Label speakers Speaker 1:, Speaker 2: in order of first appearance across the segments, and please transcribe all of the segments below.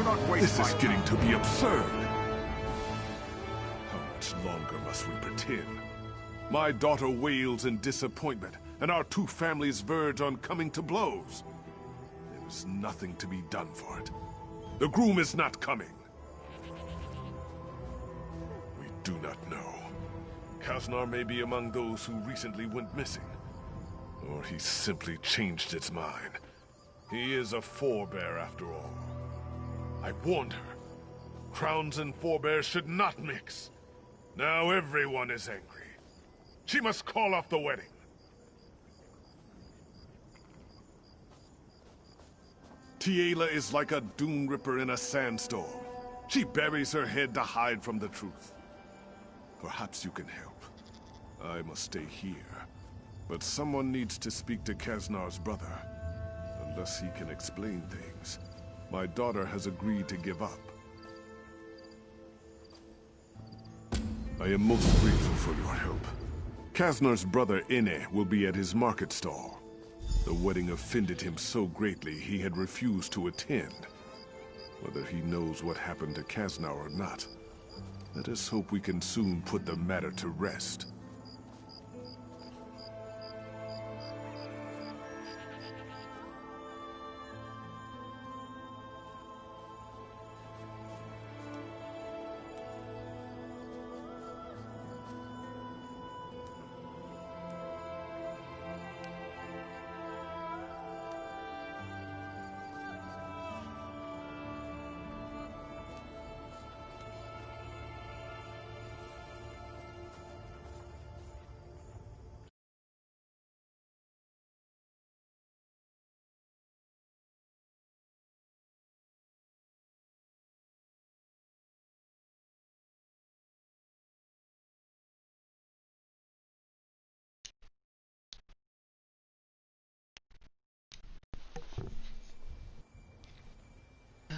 Speaker 1: Do not waste
Speaker 2: This is
Speaker 1: my
Speaker 2: getting to be absurd. How much longer must we pretend? My daughter wails in disappointment, and our two families verge on coming to blows. There is nothing to be done for it. The groom is not coming. We do not know. Kasnar may be among those who recently went missing. Or he simply changed its mind. He is a forebear after all. I warned her. Crowns and forebears should not mix. Now everyone is angry. She must call off the wedding. Tiela is like a dune ripper in a sandstorm. She buries her head to hide from the truth. Perhaps you can help. I must stay here. But someone needs to speak to Kasnar's brother. Unless he can explain things. My daughter has agreed to give up. I am most grateful for your help. Kasnar's brother Ine will be at his market stall. The wedding offended him so greatly he had refused to attend. Whether he knows what happened to Kasnar or not, let us hope we can soon put the matter to rest.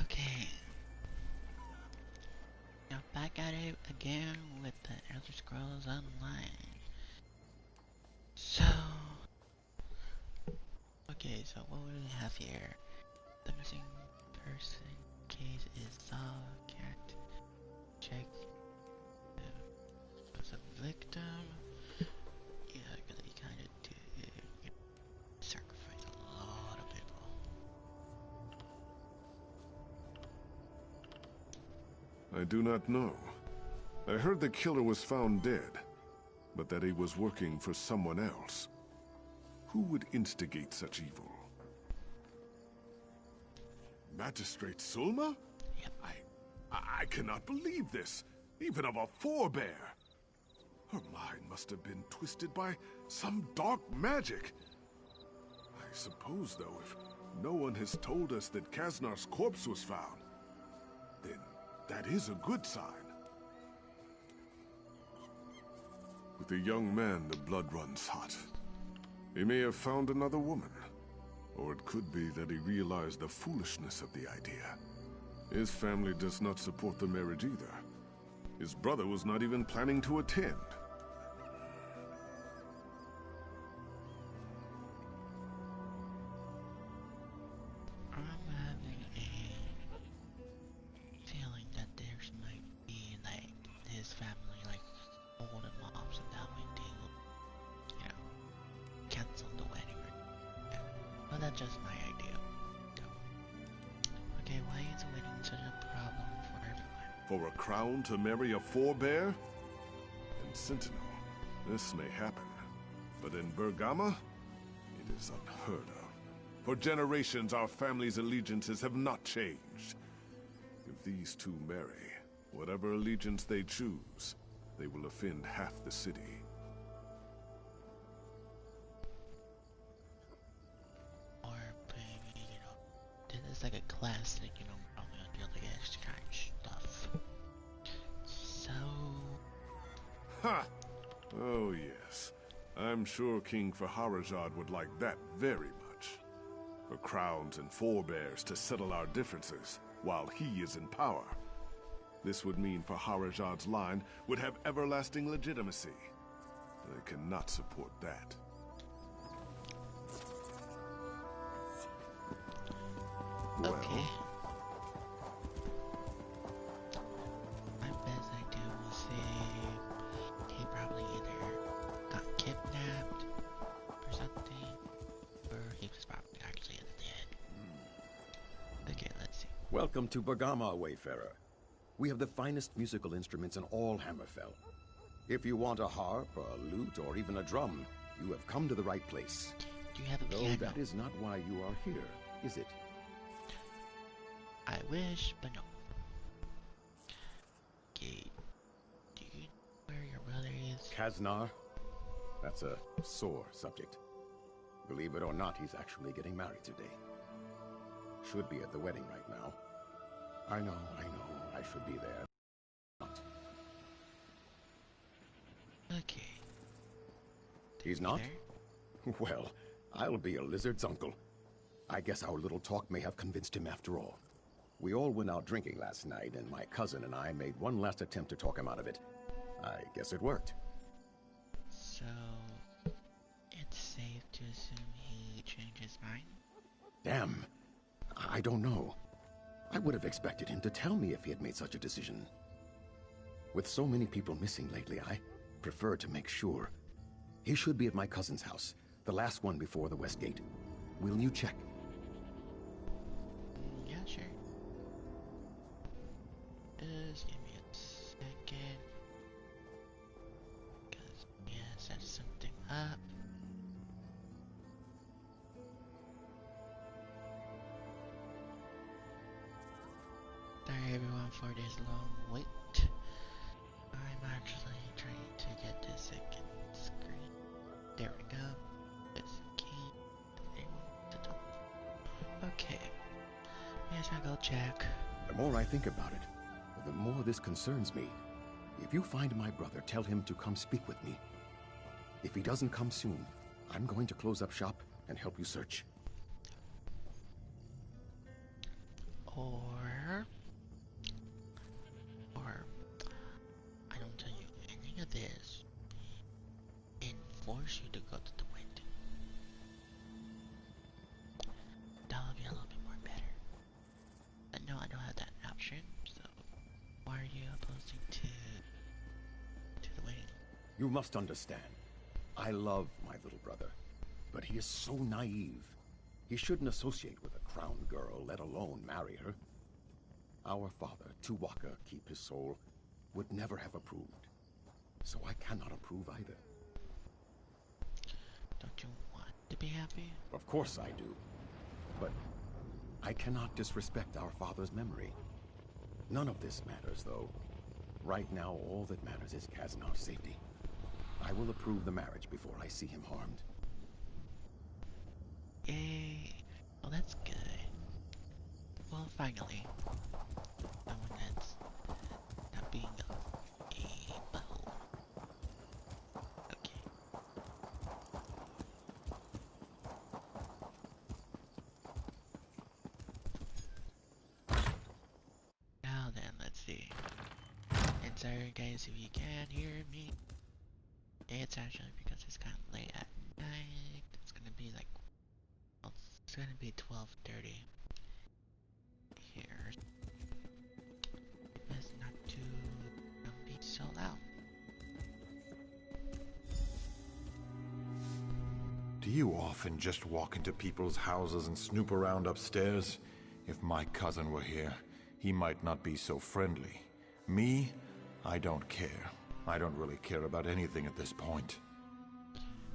Speaker 3: Okay. Now back at it again with the Elder Scrolls Online. So, okay, so what do we have here? The missing person case is solved. Can't check as a victim. Yeah, because he kind of did sacrifice a lot of people.
Speaker 2: I do not know. I heard the killer was found dead, but that he was working for someone else. Who would instigate such evil? Magistrate Sulma?
Speaker 3: Yep.
Speaker 2: I cannot believe this, even of a forebear. Her mind must have been twisted by some dark magic. I suppose, though, if no one has told us that Kasnar's corpse was found, then that is a good sign. With the young man, the blood runs hot. He may have found another woman. Or it could be that he realized the foolishness of the idea. His family does not support the marriage either. His brother was not even planning to attend.
Speaker 3: I'm having a feeling that there's might be like his family like holding him off so that way they will, you know, cancel the wedding. Well, that's just my idea. So, okay, why is wedding such a problem for everyone?
Speaker 2: For a crown to marry a forebear? In Sentinel, this may happen. But in Bergama, it is unheard of. For generations, our family's allegiances have not changed. If these two marry, whatever allegiance they choose, they will offend half the city.
Speaker 3: Or maybe, you know, this is like a classic, you know, probably on the other edge kind of stuff. So,
Speaker 2: Ha! Oh yes. I'm sure King Faharajad would like that very much. For crowns and forebears to settle our differences, while he is in power. This would mean Faharajad's line would have everlasting legitimacy. I cannot support that.
Speaker 3: okay.
Speaker 1: Welcome to Bergama, Wayfarer. We have the finest musical instruments in all Hammerfell. If you want a harp, a lute, or even a drum, you have come to the right place.
Speaker 3: Do you have a
Speaker 1: Though
Speaker 3: piano?
Speaker 1: that is not why you are here, is it?
Speaker 3: I wish, but no. Okay. Do you know where your brother is?
Speaker 1: Kaznar? That's a sore subject. Believe it or not, he's actually getting married today. Should be at the wedding right now. I know, I should be there. Not.
Speaker 3: Okay.
Speaker 1: He's not?
Speaker 3: There?
Speaker 1: Well, I'll be a lizard's uncle. I guess our little talk may have convinced him after all. We all went out drinking last night, and my cousin and I made one last attempt to talk him out of it. I guess it worked.
Speaker 3: So, it's safe to assume he changed his mind?
Speaker 1: Damn. I don't know. I would have expected him to tell me if he had made such a decision. With so many people missing lately, I prefer to make sure. He should be at my cousin's house, the last one before the West Gate. Will you check?
Speaker 3: Yeah, sure. Just give me a second. Cause, yeah, set something up. Sorry everyone for this long wait. I'm actually trying to get the second screen. There we go. It's key. To top. Okay. Yes, I'll go check.
Speaker 1: The more I think about it, the more this concerns me. If you find my brother, tell him to come speak with me. If he doesn't come soon, I'm going to close up shop and help you search.
Speaker 3: Or I don't tell you any of this and force you to go to the wedding. That would be a little bit more better. But no, I don't have that option, so why are you opposing to the wedding?
Speaker 1: You must understand. I love my little brother, but he is so naive. He shouldn't associate with a crown girl, let alone marry her. Our father, Tuwaka, keep his soul, would never have approved. So I cannot approve either.
Speaker 3: Don't you want to be happy?
Speaker 1: Of course I do. But I cannot disrespect our father's memory. None of this matters, though. Right now, all that matters is Kaznar's safety. I will approve the marriage before I see him harmed.
Speaker 3: Yay. Well, that's good. Well, finally. No one that's not being a butthole. Okay. Now then, let's see. And sorry guys if you can't hear me. It's actually because it's kind of late at night. It's gonna be like, well, it's gonna be 12:30 here. It's not to be so loud.
Speaker 4: Do you often just walk into people's houses and snoop around upstairs? If my cousin were here, he might not be so friendly. Me, I don't care. I don't really care about anything at this point.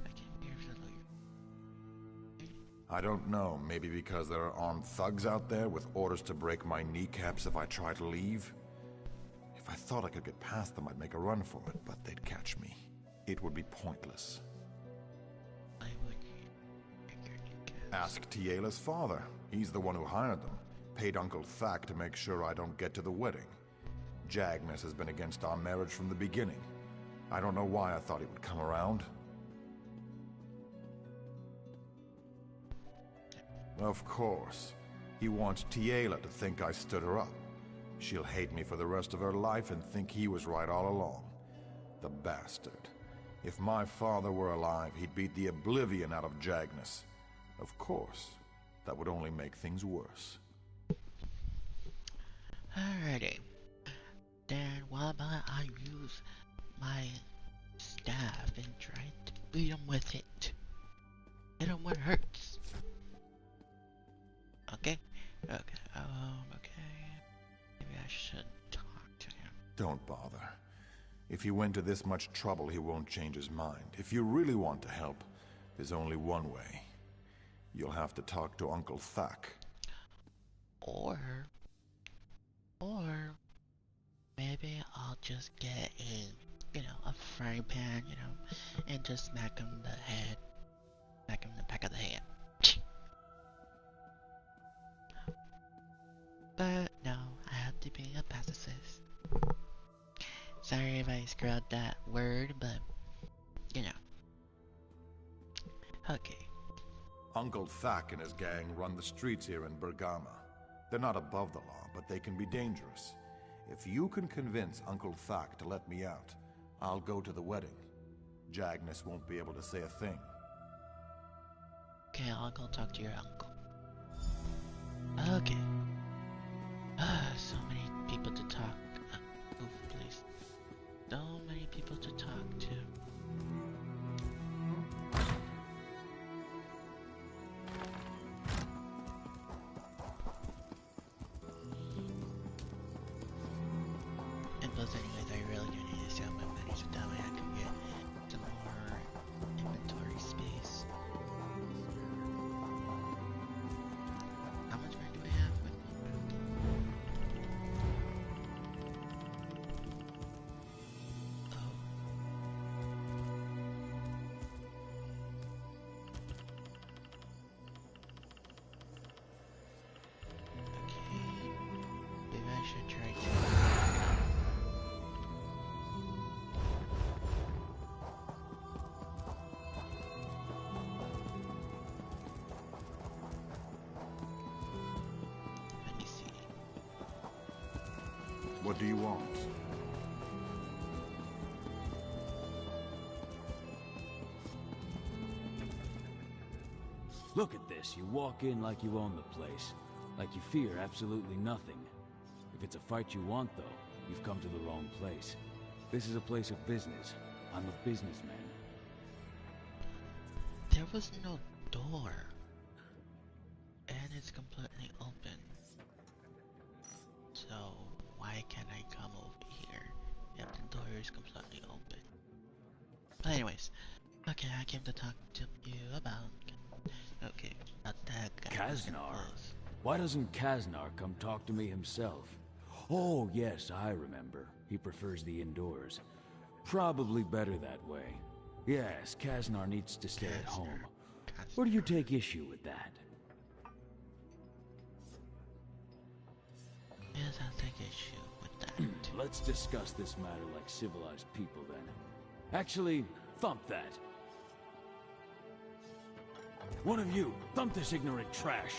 Speaker 3: I came here to look.
Speaker 4: I don't know, maybe because there are armed thugs out there with orders to break my kneecaps if I try to leave? If I thought I could get past them, I'd make a run for it, but they'd catch me. It would be pointless.
Speaker 3: I would break your kneecaps.
Speaker 4: Ask Tiela's father. He's the one who hired them. Paid Uncle Thack to make sure I don't get to the wedding. Jagnus has been against our marriage from the beginning. I don't know why I thought he would come around. Of course. He wants Tiela to think I stood her up. She'll hate me for the rest of her life and think he was right all along. The bastard. If my father were alive, he'd beat the oblivion out of Jagnus. Of course. That would only make things worse.
Speaker 3: Alrighty. Then why about I use my staff and try to beat him with it? Hit him when it hurts. Okay? Okay. Okay.
Speaker 4: Don't bother. If he went to this much trouble, he won't change his mind. If you really want to help, there's only one way. You'll have to talk to Uncle Thack.
Speaker 3: Or maybe I'll just get a frying pan, and just smack him in the back of the head. But no, I have to be a pacifist. Sorry if I screwed that word, but, Okay.
Speaker 4: Uncle Thack and his gang run the streets here in Bergama. They're not above the law, but they can be dangerous. If you can convince Uncle Thack to let me out, I'll go to the wedding. Jagnus won't be able to say a thing.
Speaker 3: Okay, I'll go talk to your uncle. Okay. So many people to talk. Move, please. So many people to talk to. And plus, anyways, I really do need to sell my money so that way I can get some more inventory space. How much money do I have with me? Oh. Okay. Maybe I should try to. Let me see.
Speaker 4: What do you want?
Speaker 5: Look at this. You walk in like you own the place. Like you fear absolutely nothing. If it's a fight you want, though, you've come to the wrong place. This is a place of business. I'm a businessman.
Speaker 3: There was no door. And it's completely open. So, why can't I come over here if the door is completely open? But anyways, okay, I came to talk to you about... Okay, about that guy.
Speaker 5: Kaznar? Why doesn't Kaznar come talk to me himself? Oh, yes, I remember. He prefers the indoors. Probably better that way. Yes, Kaznar needs to stay at home. Or do you take issue with that?
Speaker 3: Yes, I'll take issue with that.
Speaker 5: Let's discuss this matter like civilized people, then. Actually, thump that. One of you, thump this ignorant trash.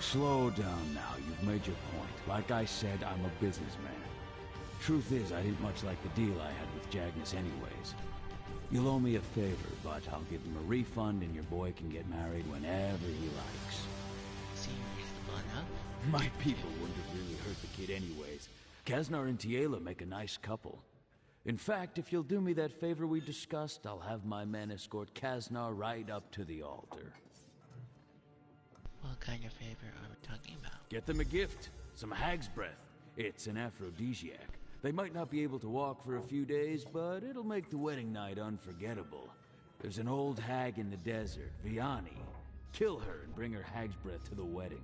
Speaker 5: Slow down now, you've made your point. Like I said, I'm a businessman. Truth is, I didn't much like the deal I had with Jagnus anyways. You'll owe me a favor, but I'll give him a refund and your boy can get married whenever he likes.
Speaker 3: Seems reasonable enough.
Speaker 5: My people wouldn't have really hurt the kid anyways. Kaznar and Tiela make a nice couple. In fact, if you'll do me that favor we discussed, I'll have my men escort Kaznar right up to the altar.
Speaker 3: What kind of favor are we talking about?
Speaker 5: Get them a gift. Some hag's breath. It's an aphrodisiac. They might not be able to walk for a few days, but it'll make the wedding night unforgettable. There's an old hag in the desert, Vianney. Kill her and bring her hag's breath to the wedding.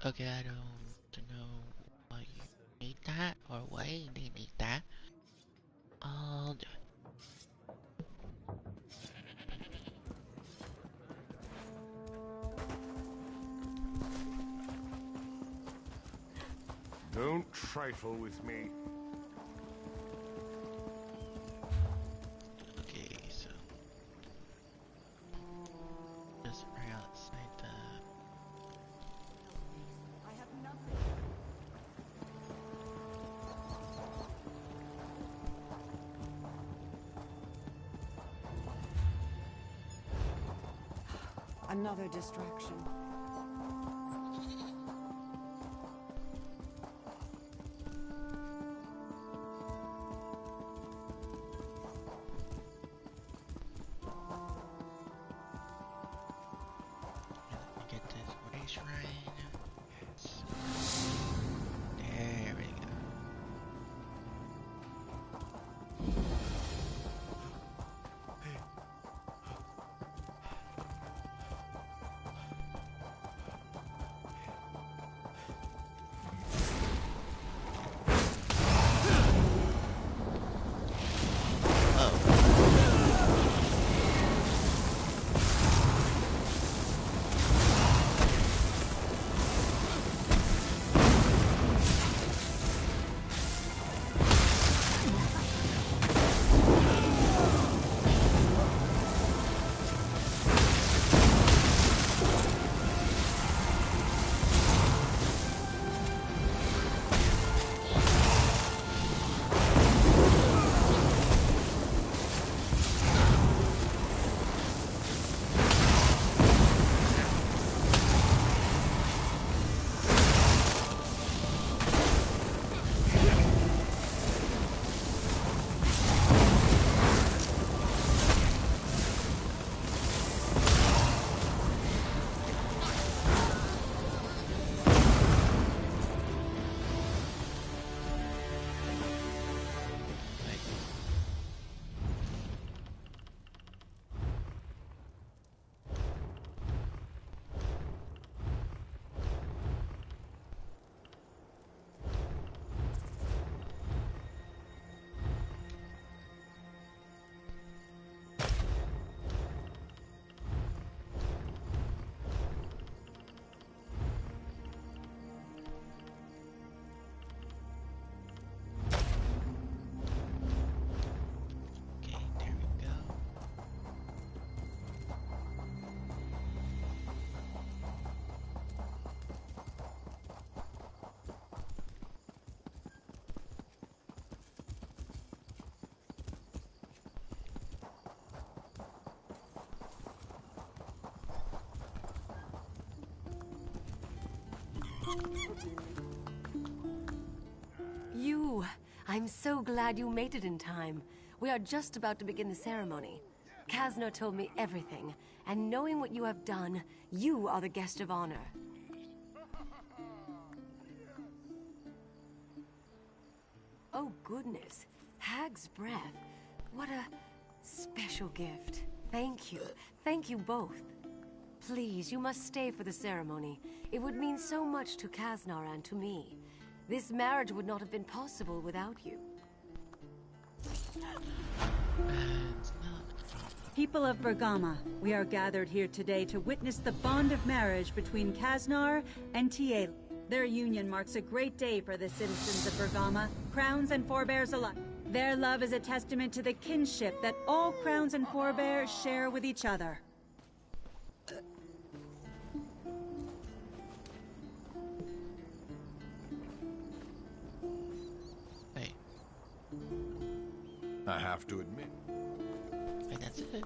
Speaker 3: Okay, I don't know why you need that or why you need that. I'll do it.
Speaker 2: Don't trifle with me.
Speaker 3: Okay, so just right outside the.
Speaker 6: I have nothing. Another distraction.
Speaker 3: Get this race right. There we go. Okay, there we go.
Speaker 6: I'm so glad you made it in time. We are just about to begin the ceremony. Kasner told me everything, and knowing what you have done, you are the guest of honor. Oh goodness, Hag's breath. What a special gift. Thank you. Thank you both. Please, you must stay for the ceremony. It would mean so much to Kasner and to me. This marriage would not have been possible without you.
Speaker 3: It's not.
Speaker 7: People of Bergama, we are gathered here today to witness the bond of marriage between Kasner and Tiela. Their union marks a great day for the citizens of Bergama, crowns and forebears alike. Their love is a testament to the kinship that all crowns and forebears share with each other.
Speaker 3: Wait,
Speaker 4: I have to admit,
Speaker 3: wait, that's it?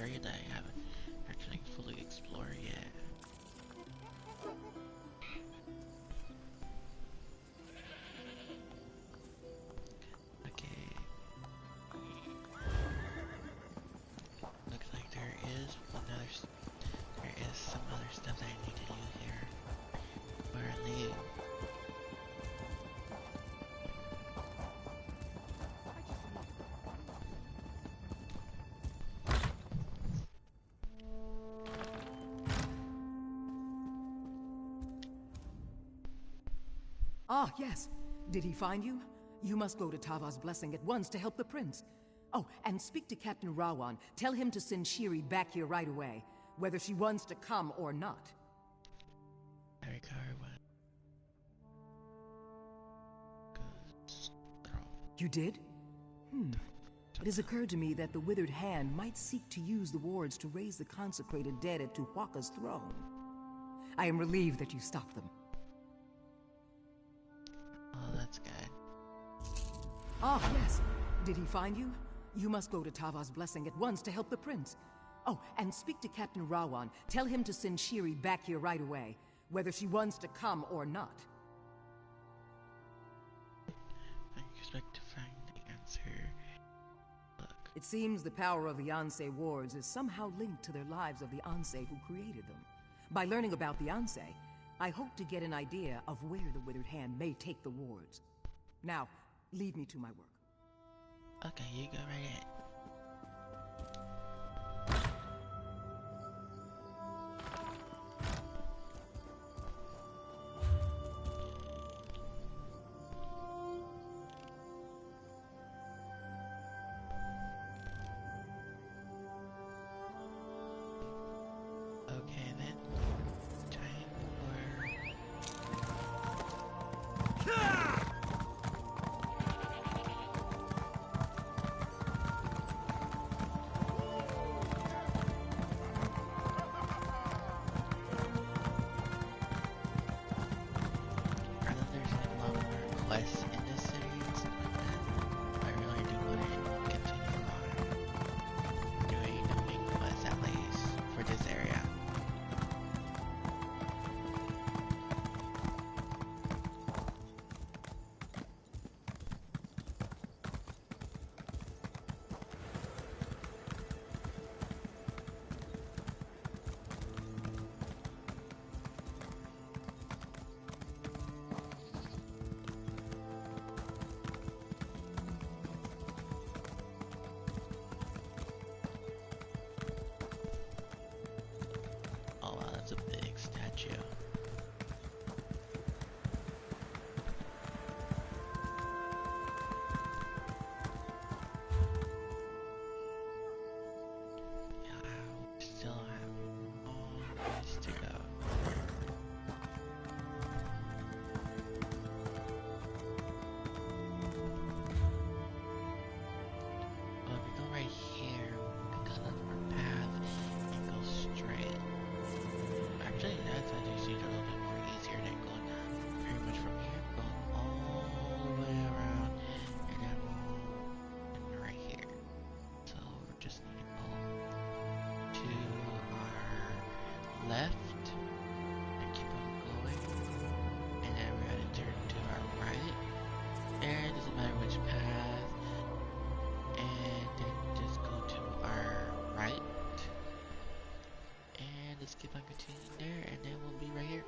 Speaker 3: area that I haven't actually fully explored yet. Okay. Looks like there is some other stuff that I need to do here before I leave.
Speaker 8: Ah, yes. Did he find you? You must go to Tava's Blessing at once to help the prince. Oh, and speak to Captain Rawan. Tell him to send Shiri back here right away, whether she wants to come or not.
Speaker 3: Very caravan.
Speaker 8: You did? It has occurred to me that the Withered Hand might seek to use the wards to raise the consecrated dead at Tuwhaka's throne. I am relieved that you stopped them.
Speaker 3: Oh, that's good.
Speaker 8: Ah, yes. Did he find you? You must go to Tava's Blessing at once to help the prince. Oh, and speak to Captain Rawan. Tell him to send Shiri back here right away, whether she wants to come or not.
Speaker 3: I expect to find the answer. Look.
Speaker 8: It seems the power of the Ansei wards is somehow linked to their lives of the Ansei who created them. By learning about the Ansei, I hope to get an idea of where the Withered Hand may take the wards. Now, leave me to my work.
Speaker 3: Okay, you go right ahead. Okay then. Time for... I know there's like a lot more quests in this series, but I really do want to continue on doing the main quests at least for this area. Oh wow, that's a big statue. Yeah, we still have more ways to go. Well, if we go right here, we can cut off our path and go straight. Actually, that's actually a little bit more easier than going pretty much from here, going all the way around, and then we'll end right here. So we just need to go to our left and keep on going, and then we're gonna turn to our right, and it doesn't matter which path, and then just go to our right. And let's keep on continuing there, and then we'll be right here.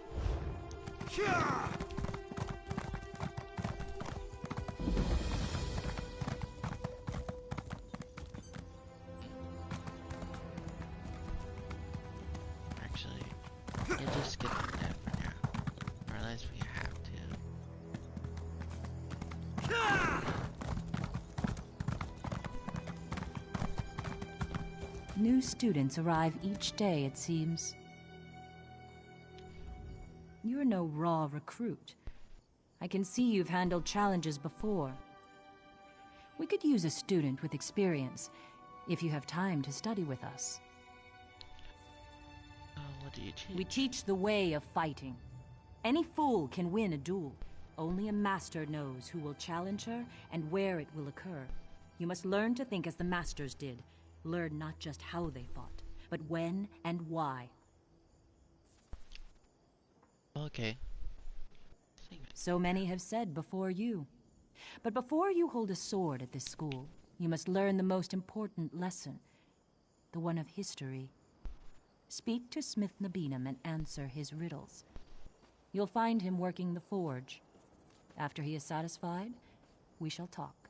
Speaker 3: Actually, we'll just skip that for now, or unless we have to.
Speaker 9: New students arrive each day, it seems. You're no raw recruit. I can see you've handled challenges before. We could use a student with experience, if you have time to study with us.
Speaker 3: What do you teach?
Speaker 9: We teach the way of fighting. Any fool can win a duel. Only a master knows who will challenge her and where it will occur. You must learn to think as the masters did. Learn not just how they fought, but when and why.
Speaker 3: Okay.
Speaker 9: So many have said before you. But before you hold a sword at this school, you must learn the most important lesson, the one of history. Speak to Smith Nabinum and answer his riddles. You'll find him working the forge. After he is satisfied, we shall talk.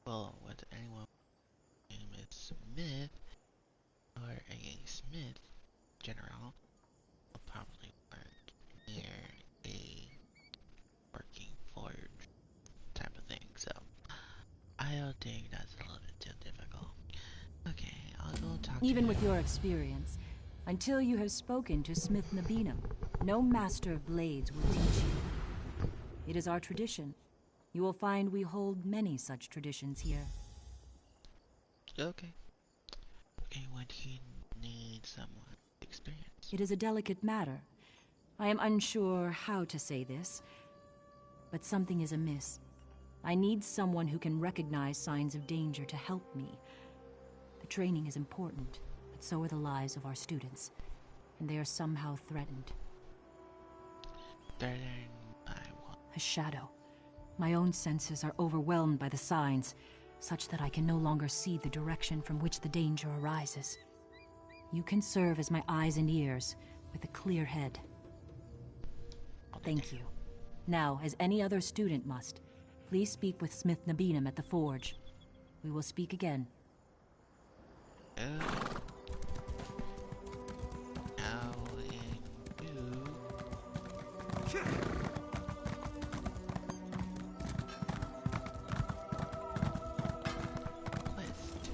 Speaker 3: Well, with anyone name is Smith, or a Smith general, will probably work near a working forge type of thing, so I don't think that's a little bit too difficult. Okay, I'll go talk to
Speaker 9: Even
Speaker 3: him.
Speaker 9: with your experience, until you have spoken to Smith Nabinum, no master of blades will teach you. It is our tradition. You will find we hold many such traditions here.
Speaker 3: Okay. Okay, would he need someone experienced?
Speaker 9: It is a delicate matter. I am unsure how to say this, but something is amiss. I need someone who can recognize signs of danger to help me. The training is important, but so are the lives of our students, and they are somehow threatened.
Speaker 3: Threatened by what?
Speaker 9: A shadow. My own senses are overwhelmed by the signs, such that I can no longer see the direction from which the danger arises. You can serve as my eyes and ears, with a clear head. Thank you. Now, as any other student must, please speak with Smith Nabinum at the forge. We will speak again.
Speaker 3: How in you? List.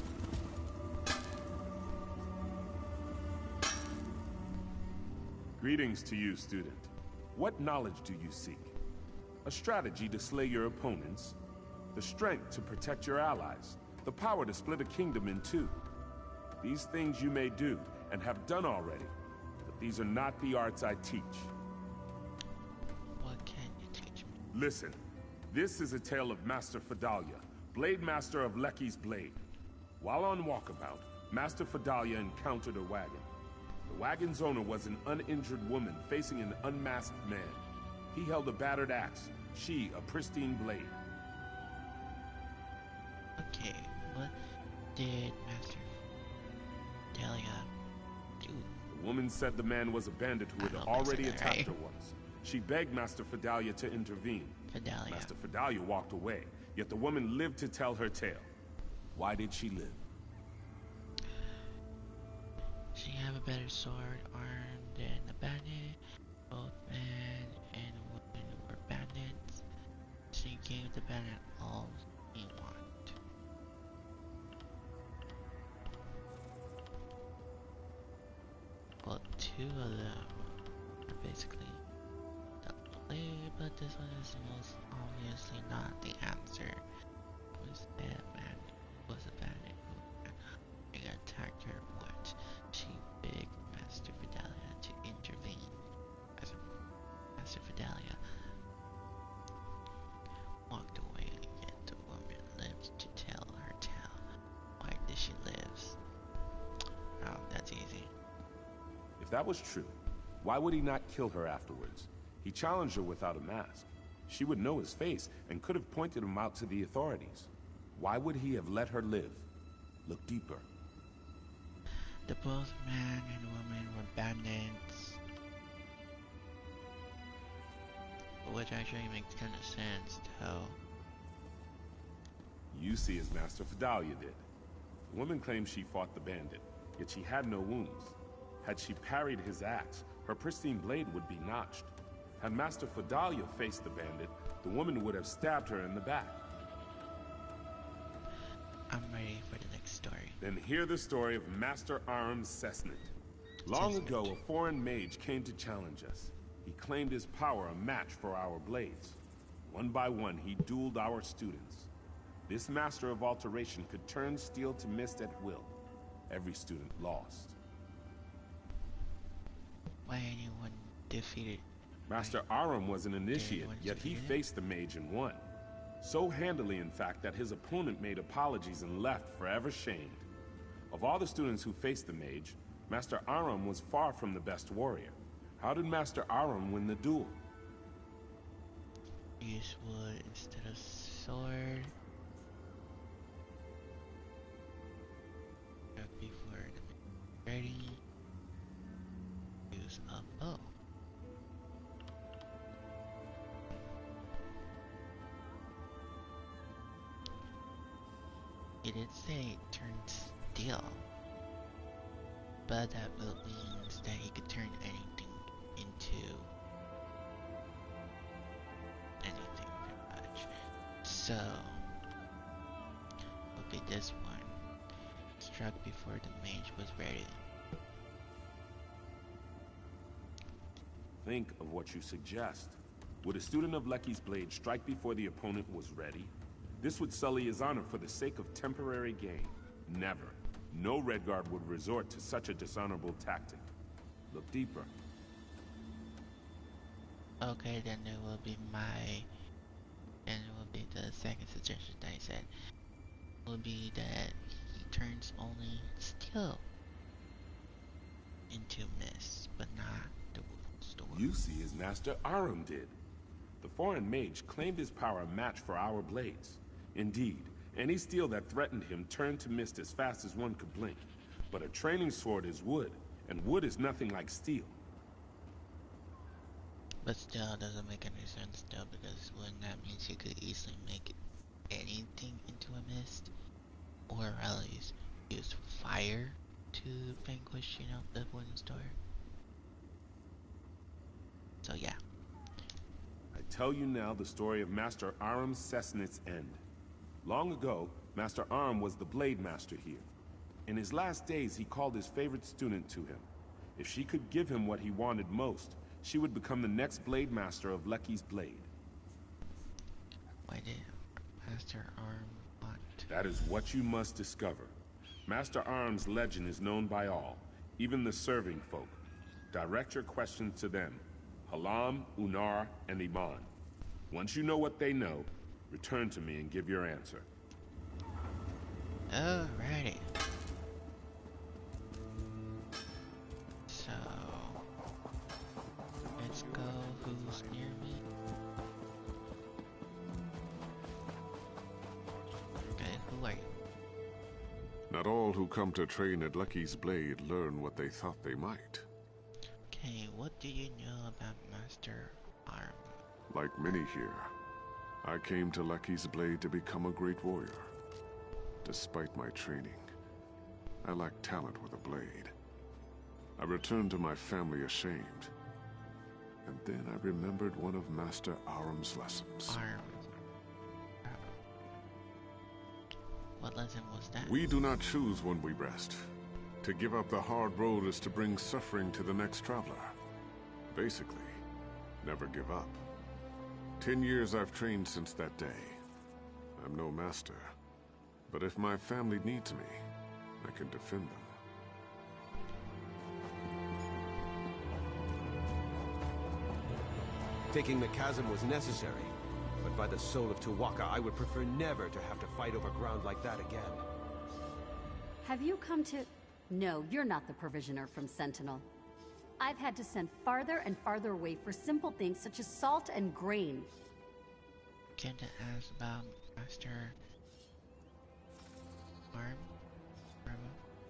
Speaker 10: Greetings to you, student. What knowledge do you seek? A strategy to slay your opponents, the strength to protect your allies, the power to split a kingdom in two. These things you may do, and have done already, but these are not the arts I teach.
Speaker 3: What can you teach me?
Speaker 10: Listen, this is a tale of Master Fidalia, Blade Master of Lecky's Blade. While on walkabout, Master Fidalia encountered a wagon. The wagon's owner was an uninjured woman facing an unmasked man. He held a battered axe, she a pristine blade.
Speaker 3: Okay, what did Master Delia do?
Speaker 10: The woman said the man was a bandit who had
Speaker 3: I don't
Speaker 10: already
Speaker 3: think so,
Speaker 10: attacked
Speaker 3: right?
Speaker 10: her once. She begged Master Fidalia to intervene.
Speaker 3: Fidalia.
Speaker 10: Master Fidalia walked away, yet the woman lived to tell her tale. Why did she live?
Speaker 3: She have a better sword arm than the bandit. Both man and woman were bandits. She gave the bandit all he wanted. Well, two of them are basically the play, but this one is most obviously not the answer. Was that man was a bandit who attacked her once. She begged Master Fidalia to intervene. As Master Fidalia walked away, yet the woman lived to tell her tale. Why did she live? Oh, that's easy.
Speaker 10: If that was true, why would he not kill her afterwards? He challenged her without a mask. She would know his face and could have pointed him out to the authorities. Why would he have let her live? Look deeper.
Speaker 3: The both man and woman were bandits. Which actually makes kind of sense, though.
Speaker 10: You see as Master Fidalia did. The woman claimed she fought the bandit, yet she had no wounds. Had she parried his axe, her pristine blade would be notched. Had Master Fidalia faced the bandit, the woman would have stabbed her in the back.
Speaker 3: I'm ready for the next story.
Speaker 10: Then hear the story of Master Aram Cessnant. Long ago, a foreign mage came to challenge us. He claimed his power a match for our blades. One by one, he dueled our students. This master of alteration could turn steel to mist at will. Every student lost.
Speaker 3: Why anyone defeated?
Speaker 10: Master Aram was an initiate, yet he faced the mage and won. So handily, in fact, that his opponent made apologies and left forever shamed. Of all the students who faced the mage, Master Aram was far from the best warrior. How did Master Aram win the duel?
Speaker 3: Use wood instead of sword. Before the ready. Use a bow. It did say it turns steel, but that means that he could turn anything into anything pretty much. So, would be this one. Struck before the mage was ready.
Speaker 10: Think of what you suggest. Would a student of Lecky's Blade strike before the opponent was ready? This would sully his honor for the sake of temporary gain. Never. No Redguard would resort to such a dishonorable tactic. Look deeper.
Speaker 3: Okay, then it will be and it will be the second suggestion that I said. It will be that he turns only steel into mist, but not the storm.
Speaker 10: You see as Master Aram did. The foreign mage claimed his power a match for our blades. Indeed, any steel that threatened him turned to mist as fast as one could blink. But a training sword is wood, and wood is nothing like steel.
Speaker 3: But still, it doesn't make any sense still, because wouldn't that means you could easily make anything into a mist? Or at least use fire to vanquish, you know, the wooden storm. So yeah.
Speaker 10: I tell you now the story of Master Aram Cessnit's end. Long ago, Master Aram was the Blade Master here. In his last days, he called his favorite student to him. If she could give him what he wanted most, she would become the next Blade Master of Lecky's Blade.
Speaker 3: Why did Master Aram want?
Speaker 10: That is what you must discover. Master Aram's legend is known by all, even the serving folk. Direct your questions to them, Halam, Unar, and Iman. Once you know what they know, return to me and give your answer.
Speaker 3: Alrighty. So, let's go. Who's near me? Okay, who are you?
Speaker 2: Not all who come to train at Lecky's Blade learn what they thought they might.
Speaker 3: Okay, what do you know about Master Aram?
Speaker 2: Like many here, I came to Lecky's Blade to become a great warrior. Despite my training, I lacked talent with a blade. I returned to my family ashamed. And then I remembered one of Master Aram's lessons.
Speaker 3: Aram. What lesson was that?
Speaker 2: We do not choose when we rest. To give up the hard road is to bring suffering to the next traveler. Basically, never give up. 10 years I've trained since that day. I'm no master, but if my family needs me, I can defend them.
Speaker 11: Taking the chasm was necessary, but by the soul of Tuwaka, I would prefer never to have to fight over ground like that again.
Speaker 12: Have you come to... No, you're not the provisioner from Sentinel. I've had to send farther and farther away for simple things such as salt and grain.
Speaker 3: Came to ask about Master Aram?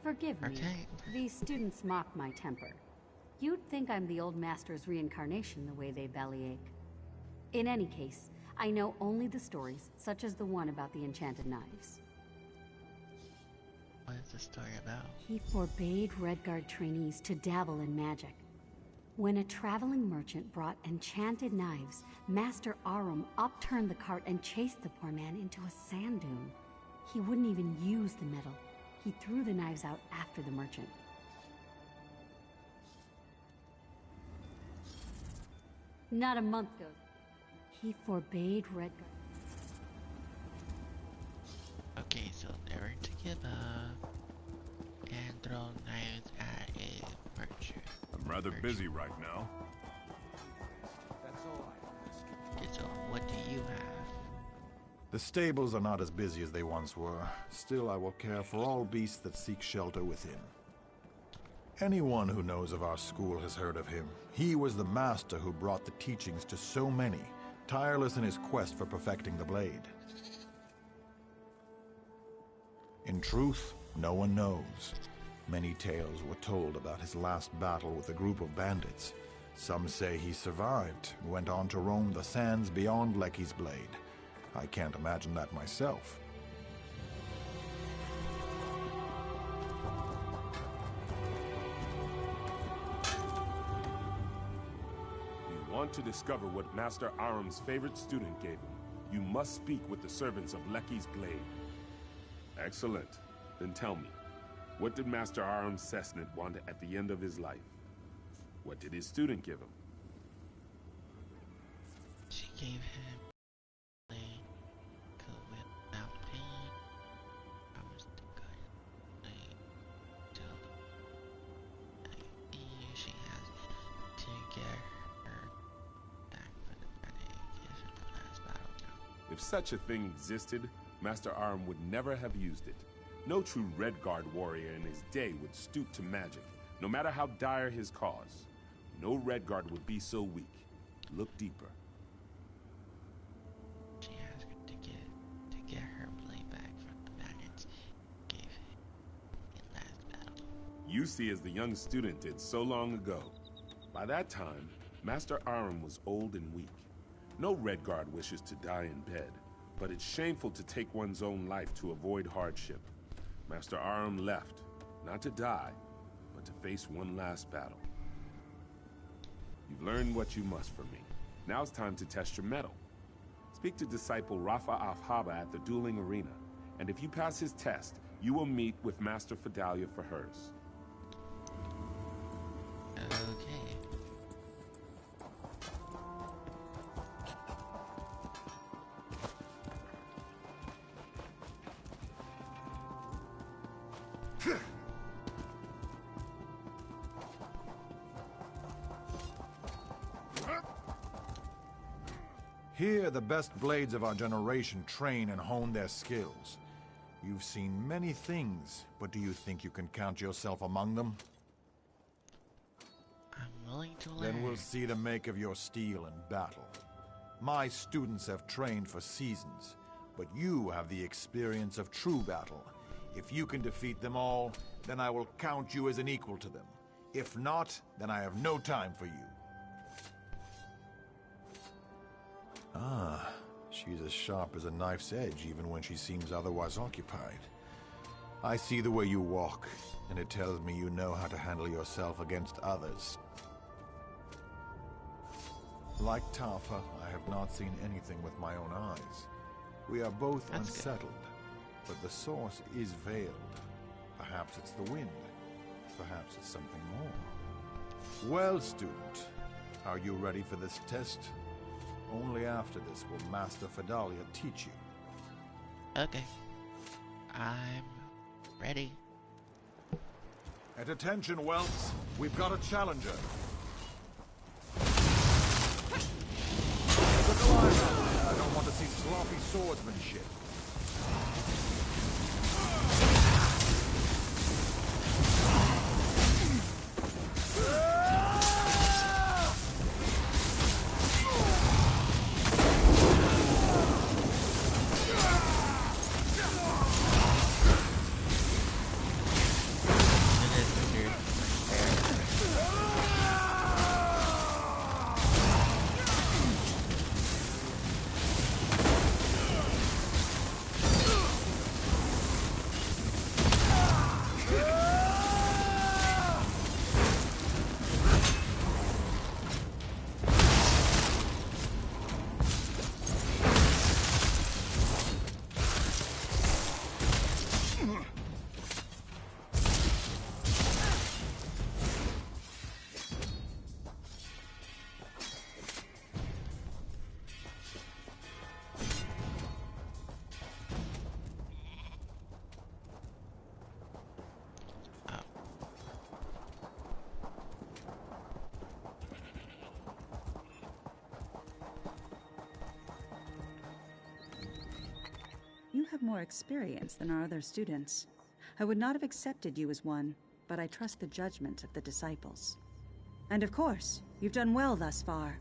Speaker 12: Forgive me.
Speaker 3: Okay.
Speaker 12: These students mock my temper. You'd think I'm the old master's reincarnation the way they bellyache. In any case, I know only the stories, such as the one about the enchanted knives.
Speaker 3: What is the story about?
Speaker 12: He forbade Redguard trainees to dabble in magic. When a traveling merchant brought enchanted knives, Master Aram upturned the cart and chased the poor man into a sand dune. He wouldn't even use the metal. He threw the knives out after the merchant. Not a month goes. He forbade Redguard.
Speaker 3: Okay, so they were together and throw knives at a merchant.
Speaker 13: I'm rather busy right now.
Speaker 11: That's all I ask.
Speaker 3: Okay, so what do you have?
Speaker 4: The stables are not as busy as they once were. Still, I will care for all beasts that seek shelter within. Anyone who knows of our school has heard of him. He was the master who brought the teachings to so many, tireless in his quest for perfecting the blade. In truth, no one knows. Many tales were told about his last battle with a group of bandits. Some say he survived and went on to roam the sands beyond Lecky's blade. I can't imagine that myself.
Speaker 10: If you want to discover what Master Aram's favorite student gave him, you must speak with the servants of Lecky's blade. Excellent. Then tell me, what did Master Aram Cessnant want at the end of his life? What did his student give him?
Speaker 3: She gave him a coat without pain. I was the guy till she has to get her back for the Renegade gift in the last battle.
Speaker 10: If such a thing existed, Master Aram would never have used it. No true Redguard warrior in his day would stoop to magic, no matter how dire his cause. No Redguard would be so weak. Look deeper.
Speaker 3: She asked to get her blade back from the bandits gave him in last battle.
Speaker 10: You see as the young student did so long ago. By that time, Master Aram was old and weak. No Redguard wishes to die in bed, but it's shameful to take one's own life to avoid hardship. Master Aram left, not to die, but to face one last battle. You've learned what you must from me. Now it's time to test your mettle. Speak to disciple Rafa Afhaba at the dueling arena, and if you pass his test, you will meet with Master Fidalia for hers.
Speaker 3: Okay.
Speaker 4: Here, the best blades of our generation train and hone their skills. You've seen many things, but do you think you can count yourself among them?
Speaker 3: I'm willing to learn.
Speaker 4: Then we'll see the make of your steel in battle. My students have trained for seasons, but you have the experience of true battle. If you can defeat them all, then I will count you as an equal to them. If not, then I have no time for you. Ah, she's as sharp as a knife's edge even when she seems otherwise occupied. I see the way you walk, and it tells me you know how to handle yourself against others. Like Tafa, I have not seen anything with my own eyes. We are both unsettled, but the source is veiled. Perhaps it's the wind. Perhaps it's something more. Well, student, are you ready for this test? Only after this will Master Fidalia teach you.
Speaker 3: Okay. I'm ready.
Speaker 4: At attention, Welps. We've got a challenger. Look alive out there. I don't want to see sloppy swordsmanship.
Speaker 7: more experience than our other students. I would not have accepted you as one, but I trust the judgment of the disciples. And of course, you've done well thus far.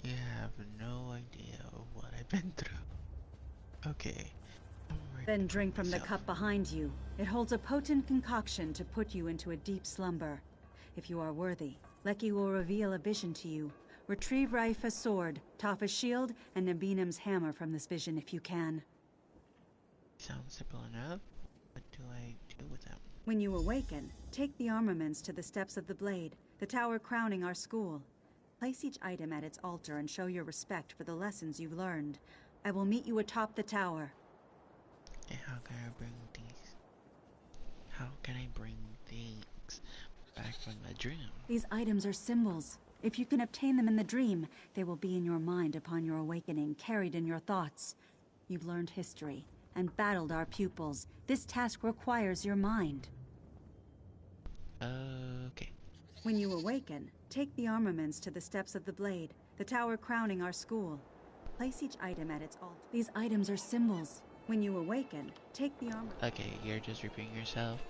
Speaker 3: You have no idea of what I've been through. Okay.
Speaker 7: Then drink from the cup behind you. It holds a potent concoction to put you into a deep slumber. If you are worthy, Lecky will reveal a vision to you. Retrieve Raifa's sword, Tafa's shield, and Nabinim's hammer from this vision if you can.
Speaker 3: Sounds simple enough. What do I do with them?
Speaker 7: When you awaken, take the armaments to the steps of the Blade, the tower crowning our school. Place each item at its altar and show your respect for the lessons you've learned. I will meet you atop the tower.
Speaker 3: And how can I bring these? How can I bring things back from my dream?
Speaker 7: These items are symbols. If you can obtain them in the dream, they will be in your mind upon your awakening, carried in your thoughts. You've learned history and battled our pupils. This task requires your mind.
Speaker 3: Okay.
Speaker 7: When you awaken, take the armaments to the steps of the Blade, the tower crowning our school. Place each item at its altar. These items are symbols. When you awaken, take the armor.
Speaker 3: Okay, you're just repeating yourself.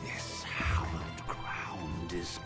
Speaker 14: This hallowed ground is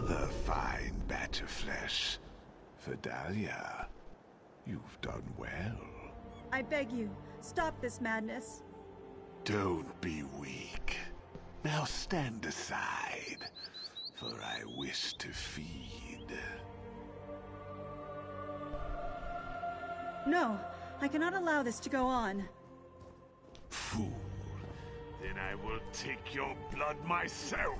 Speaker 14: A fine batch of flesh. Vidalia, you've done well.
Speaker 7: I beg you, stop this madness.
Speaker 14: Don't be weak. Now stand aside, for I wish to feed.
Speaker 7: No, I cannot allow this to go on.
Speaker 14: Fool. Then I will take your blood myself.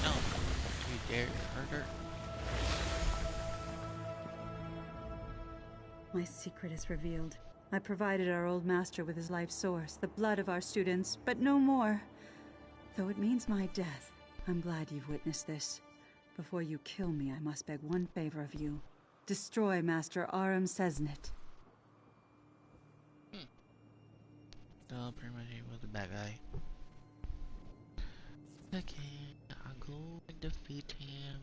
Speaker 3: No, you dare hurt her?
Speaker 7: My secret is revealed. I provided our old master with his life source, the blood of our students, but no more. Though it means my death, I'm glad you've witnessed this. Before you kill me, I must beg one favor of you. Destroy Master Aram Sesnet.
Speaker 3: No, pretty much he was the bad guy. Okay, I'll go and defeat him.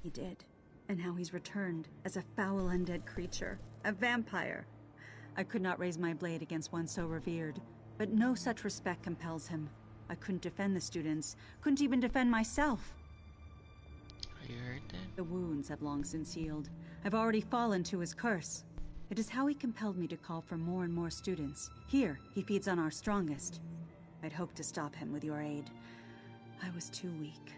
Speaker 7: He did. And how he's returned as a foul undead creature. A vampire. I could not raise my blade against one so revered, but no such respect compels him. I couldn't defend the students, couldn't even defend myself.
Speaker 3: Are you hurt then?
Speaker 7: The wounds have long since healed. I've already fallen to his curse. It is how he compelled me to call for more and more students. Here, he feeds on our strongest. I'd hoped to stop him with your aid. I was too weak.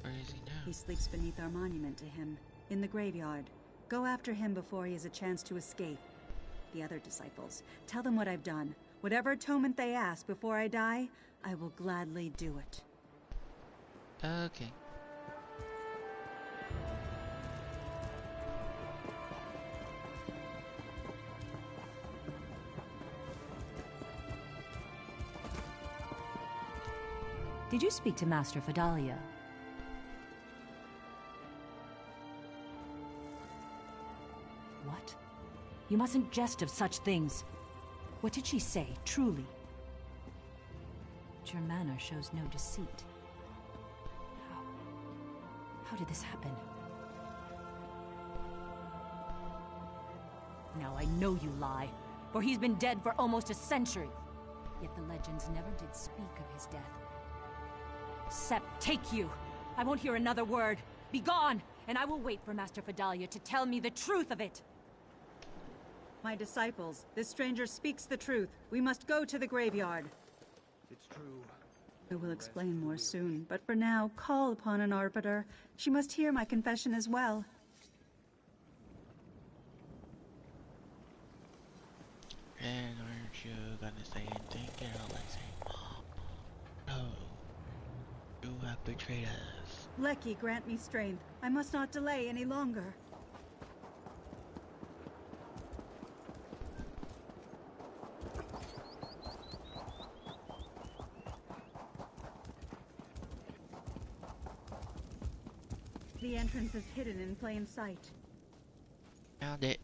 Speaker 3: Where is he now?
Speaker 7: He sleeps beneath our monument to him, in the graveyard. Go after him before he has a chance to escape. The other disciples, tell them what I've done. Whatever atonement they ask before I die, I will gladly do it.
Speaker 3: Okay.
Speaker 9: Did you speak to Master Vidalia? What? You mustn't jest of such things. What did she say, truly? But your manner shows no deceit. How did this happen? Now I know you lie, for he's been dead for almost a century. Yet the legends never did speak of his death. Sept, take you! I won't hear another word. Be gone, and I will wait for Master Vidalia to tell me the truth of it.
Speaker 7: My disciples, this stranger speaks the truth. We must go to the graveyard.
Speaker 11: It's true.
Speaker 7: I will explain more soon, but for now, call upon an arbiter. She must hear my confession as well.
Speaker 3: And aren't you gonna say anything? You know, like say, no, you have betrayed us.
Speaker 7: Lecky, grant me strength. I must not delay any longer. The entrance is hidden in plain sight.
Speaker 3: Found it.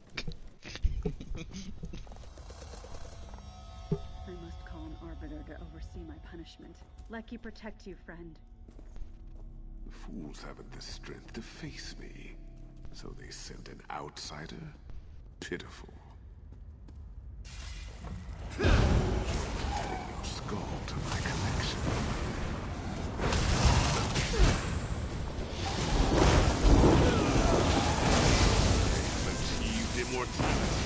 Speaker 7: I must call an arbiter to oversee my punishment. Lecky, protect you, friend.
Speaker 14: The fools haven't the strength to face me, so they sent an outsider? Pitiful. Adding your skull to my collection.
Speaker 10: Immortality.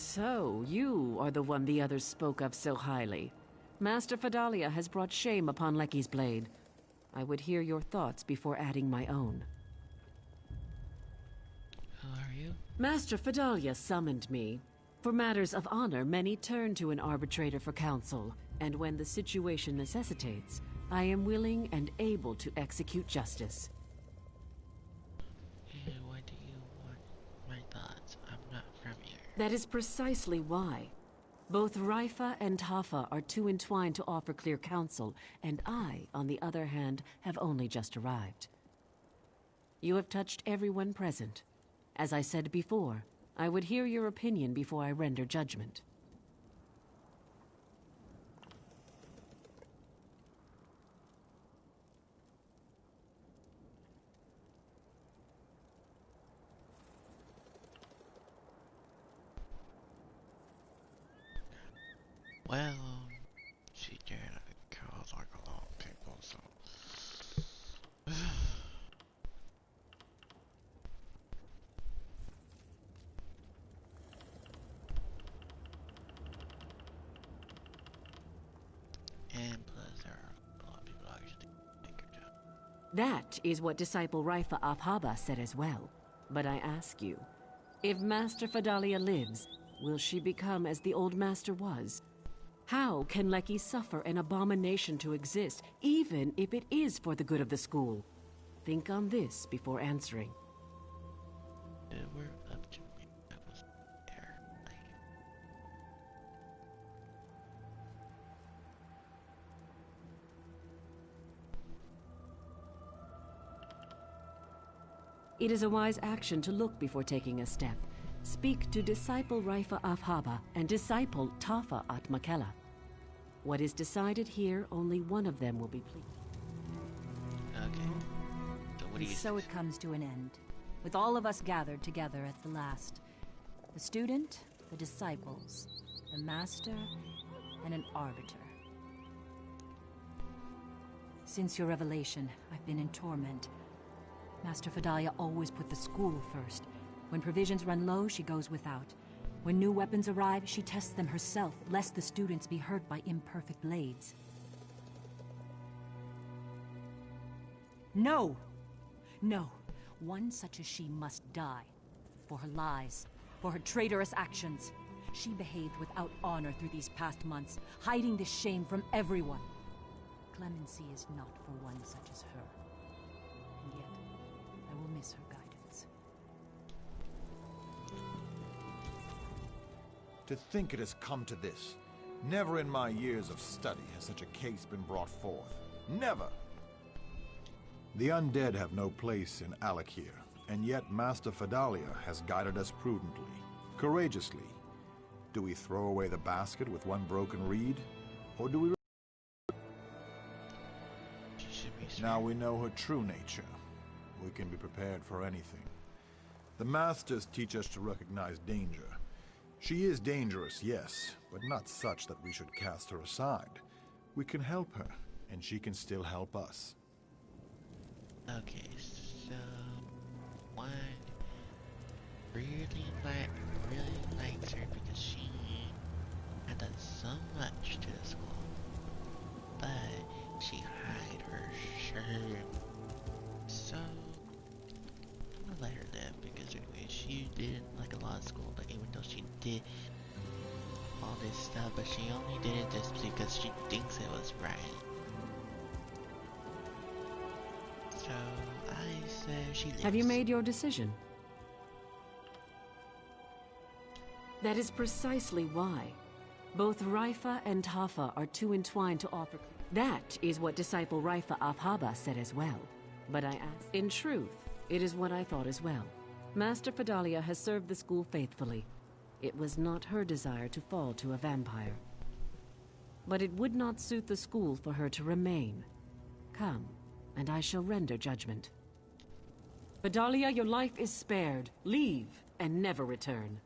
Speaker 15: So, you are the one the others spoke of so highly. Master Fedalia has brought shame upon Lecky's blade. I would hear your thoughts before adding my own.
Speaker 3: Who are you?
Speaker 15: Master Fedalia summoned me. For matters of honor, many turn to an arbitrator for counsel, and when the situation necessitates, I am willing and able to execute justice.
Speaker 3: What do you want my thoughts? I'm not from here.
Speaker 15: That is precisely why. Both Raifa and Tafa are too entwined to offer clear counsel, and I, on the other hand, have only just arrived. You have touched everyone present. As I said before, I would hear your opinion before I render judgment.
Speaker 3: Well, she did kill like a lot of people, so... And plus there are a lot of people actually think her job.
Speaker 15: That is what Disciple Raifa Afhaba said as well. But I ask you, if Master Fedalia lives, will she become as the old master was? How can Lecky suffer an abomination to exist, even if it is for the good of the school? Think on this before answering.
Speaker 3: They were up to me. I was there.
Speaker 15: It is a wise action to look before taking a step. Speak to Disciple Raifa Afhaba and Disciple Tafa at Makela. What is decided here, only one of them will be pleased.
Speaker 3: Okay. So what do you
Speaker 9: So it comes to an end, with all of us gathered together at the last. The student, the disciples, the master, and an arbiter. Since your revelation, I've been in torment. Master Fedalia always put the school first. When provisions run low, she goes without. When new weapons arrive, she tests them herself, lest the students be hurt by imperfect blades. No! No! One such as she must die. For her lies, for her traitorous actions. She behaved without honor through these past months, hiding this shame from everyone. Clemency is not for one such as her. And yet, I will miss her guidance.
Speaker 4: To think it has come to this. Never in my years of study has such a case been brought forth. Never! The undead have no place in Alakir, and yet Master Fedalia has guided us prudently, courageously. Do we throw away the basket with one broken reed, or do we... Now we know her true nature. We can be prepared for anything. The Masters teach us to recognize danger. She is dangerous, yes, but not such that we should cast her aside. We can help her, and she can still help us.
Speaker 3: Okay, so one really likes her because she had done so much to the school, but she hid her shame. So I'm gonna let her live because anyway, she did like a lot of school, but even though she did all this stuff, but she only did it just because she thinks it was right. So I say she lives.
Speaker 15: Have you made your decision? That is precisely why. Both Raifa and Tafa are too entwined to offer. That is what Disciple Raifa Afhaba said as well. But I asked. In truth, it is what I thought as well. Master Fedalia has served the school faithfully. It was not her desire to fall to a vampire. But it would not suit the school for her to remain. Come, and I shall render judgment. Fedalia, your life is spared. Leave, and never return.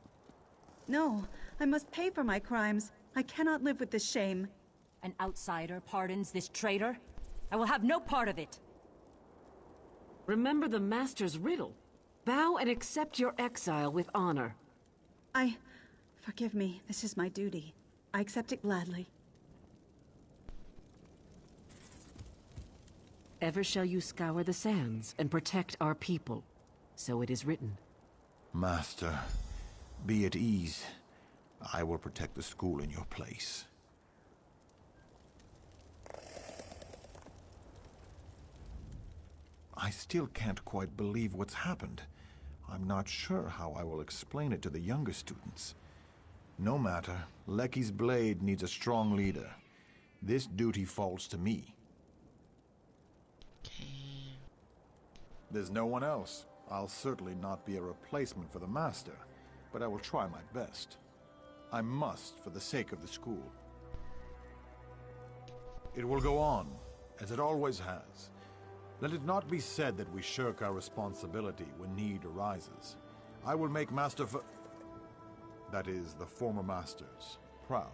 Speaker 7: No, I must pay for my crimes. I cannot live with this shame.
Speaker 9: An outsider pardons this traitor? I will have no part of it.
Speaker 15: Remember the Master's riddle. Bow and accept your exile with honor.
Speaker 7: Forgive me. This is my duty. I accept it gladly.
Speaker 15: Ever shall you scour the sands and protect our people. So it is written.
Speaker 4: Master, be at ease. I will protect the school in your place. I still can't quite believe what's happened. I'm not sure how I will explain it to the younger students. No matter, Lecky's blade needs a strong leader. This duty falls to me. There's no one else. I'll certainly not be a replacement for the Master, but I will try my best. I must, for the sake of the school. It will go on, as it always has. Let it not be said that we shirk our responsibility when need arises. I will make Master that is, the former Masters, proud.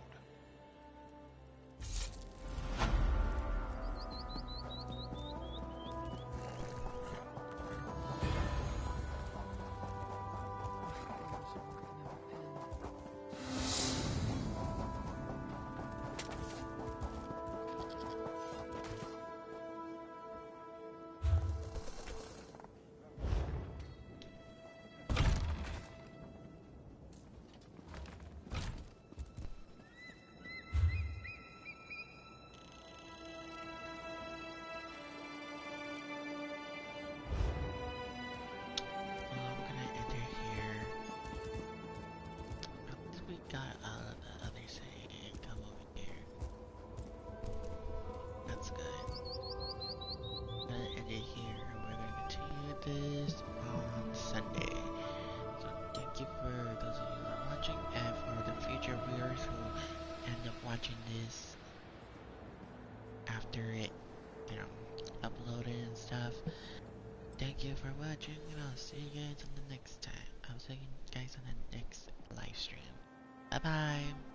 Speaker 3: This on Sunday. So thank you for those of you who are watching, and for the future viewers who end up watching this after it, uploaded and stuff. Thank you for watching, and I'll see you guys on the next time. I'll see you guys on the next live stream. Bye bye.